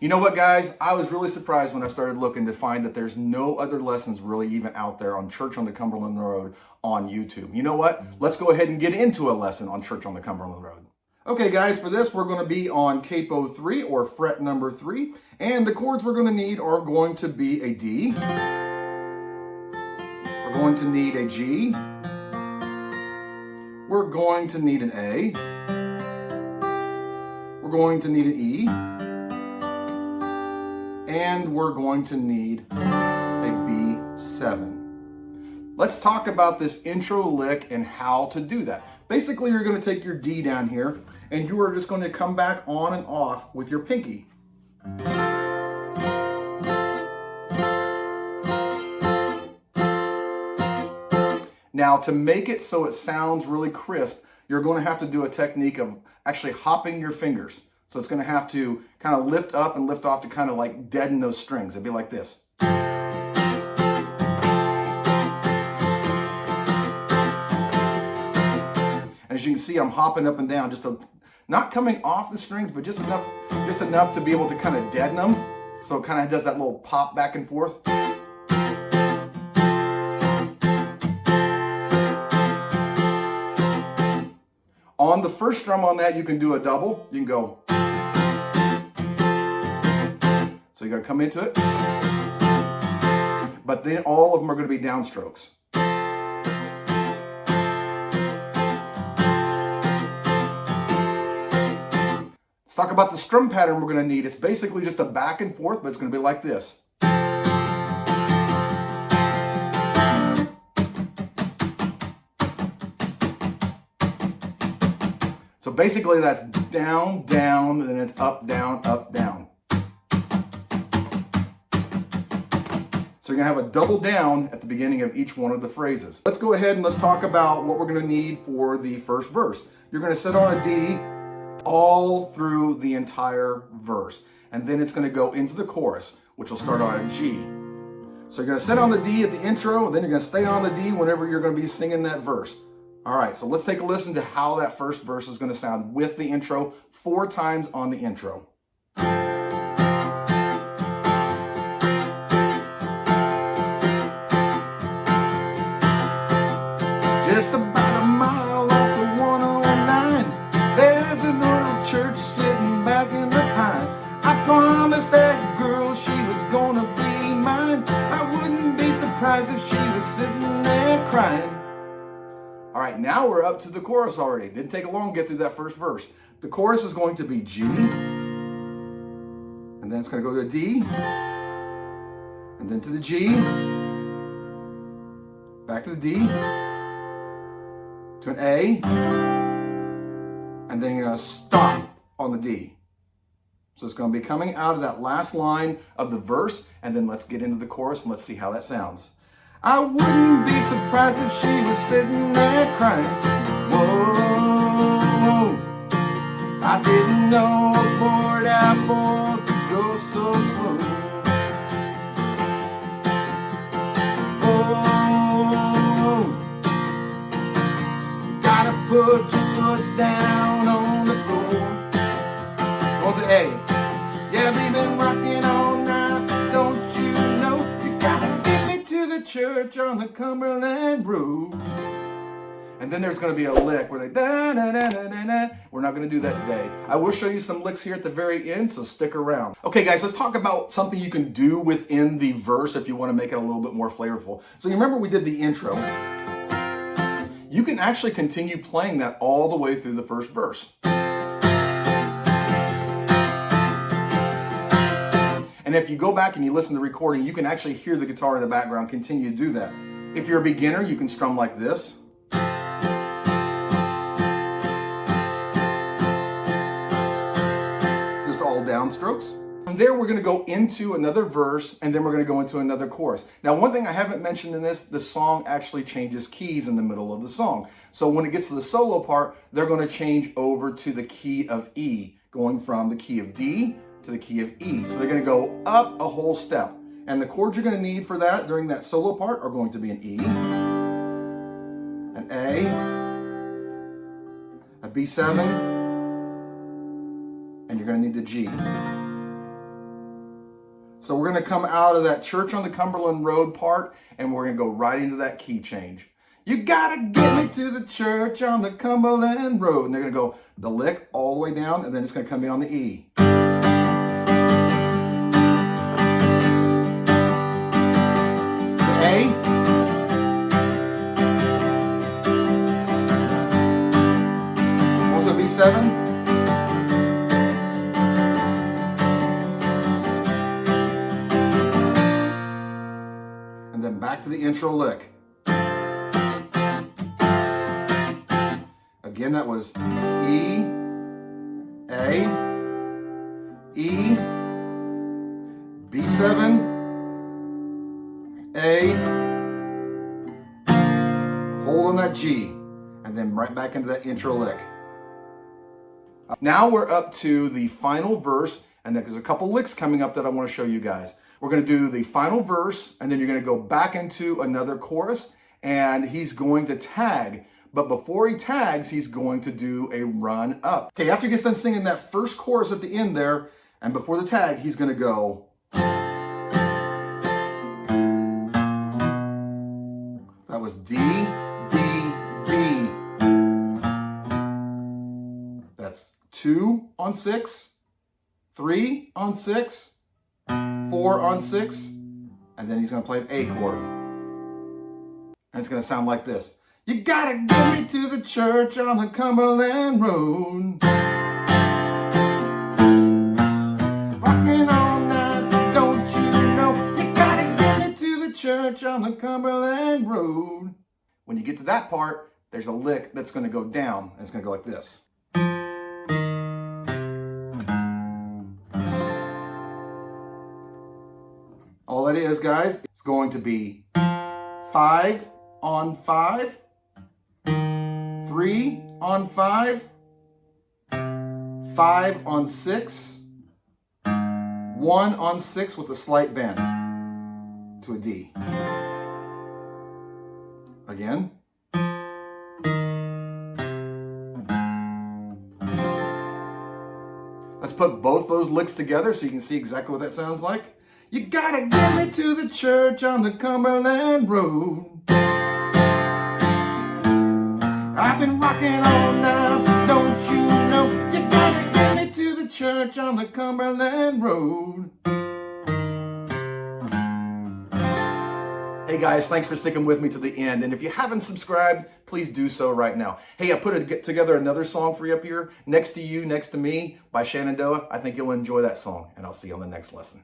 You know what, guys? I was really surprised when I started looking to find that there's no other lessons really even out there on Church on the Cumberland Road on YouTube. You know what? Let's go ahead and get into a lesson on Church on the Cumberland Road. Okay, guys, for this, we're going to be on Capo 3 or fret number 3. And the chords we're going to need are going to be a D. We're going to need a G. We're going to need an A. We're going to need an E. And we're going to need a B7. Let's talk about this intro lick and how to do that. Basically, you're going to take your D down here, and you are just going to come back on and off with your pinky. Now, to make it so it sounds really crisp, you're going to have to do a technique of actually hopping your fingers. So it's going to have to kind of lift up and lift off to kind of like deaden those strings. It'd be like this. And as you can see, I'm hopping up and down, not coming off the strings, but just enough to be able to kind of deaden them. So it kind of does that little pop back and forth. On the first strum on that, you can do a double. You can go. So you got to come into it. But then all of them are going to be downstrokes. Let's talk about the strum pattern we're going to need. It's basically just a back and forth, but it's going to be like this. So basically that's down, down, and then it's up, down, up, down. So you're gonna have a double down at the beginning of each one of the phrases. Let's go ahead and let's talk about what we're gonna need for the first verse. You're gonna sit on a D all through the entire verse. And then it's gonna go into the chorus, which will start on a G. So you're gonna sit on the D at the intro, and then you're gonna stay on the D whenever you're gonna be singing that verse. All right, so let's take a listen to how that first verse is going to sound with the intro 4 times on the intro. Just about a mile off the 109, there's an old church sitting back in the pine. I promised that girl she was gonna be mine. I wouldn't be surprised if she was sitting there crying. All right, now we're up to the chorus already. Didn't take long to get through that first verse. The chorus is going to be G, and then it's going to go to a D, and then to the G, back to the D, to an A, and then you're going to stop on the D. So it's going to be coming out of that last line of the verse, and then let's get into the chorus and let's see how that sounds. I wouldn't be surprised if she was sitting there crying. Whoa, I didn't know a poured apple could go so slow. Oh, gotta put your foot down on the floor. On to A. Yeah, we've been rocking all night, don't you know? You gotta get me to the church on the Cumberland Road. And then there's going to be a lick where they da da da da da da. We're not going to do that today. I will show you some licks here at the very end, so stick around. Okay, guys, let's talk about something you can do within the verse if you want to make it a little bit more flavorful. So you remember we did the intro. You can actually continue playing that all the way through the first verse. And if you go back and you listen to the recording, you can actually hear the guitar in the background continue to do that. If you're a beginner, you can strum like this. Just all downstrokes. From there, we're going to go into another verse, and then we're going to go into another chorus. Now, one thing I haven't mentioned in this, the song actually changes keys in the middle of the song. So when it gets to the solo part, they're going to change over to the key of E, going from the key of D to the key of E. So they're going to go up a whole step. And the chords you're going to need for that during that solo part are going to be an E, an A, a B7, and you're going to need the G. So we're going to come out of that Church on the Cumberland Road part, and we're going to go right into that key change. You gotta get me to the church on the Cumberland Road. And they're going to go the lick all the way down, and then it's going to come in on the E. The A. Also B7. And then back to the intro lick. Again, that was E, A, E, B7, A, hold on that G, and then right back into that intro lick. Now we're up to the final verse, and there's a couple licks coming up that I want to show you guys. We're going to do the final verse, and then you're going to go back into another chorus, and he's going to tag. But before he tags, he's going to do a run up. Okay, after he gets done singing that first chorus at the end there, and before the tag, he's going to go. That was D, D, D. That's 2 on 6, 3 on 6, 4 on 6, and then he's going to play an A chord. And it's going to sound like this. You gotta get me to the church on the Cumberland Road. Rocking all night, don't you know? You gotta get me to the church on the Cumberland Road. When you get to that part, there's a lick that's gonna go down, and it's gonna go like this. All that is, guys, it's going to be 5 on 5. 3 on 5, 5 on 6, 1 on 6 with a slight bend to a D. Again. Let's put both those licks together so you can see exactly what that sounds like. You gotta get me to the church on the Cumberland Road. I've been rocking all night, don't you know? You gotta get me to the church on the Cumberland Road. Hey guys, thanks for sticking with me to the end. And if you haven't subscribed, please do so right now. Hey, I put together another song for you up here, Next to You, Next to Me by Shenandoah. I think you'll enjoy that song, and I'll see you on the next lesson.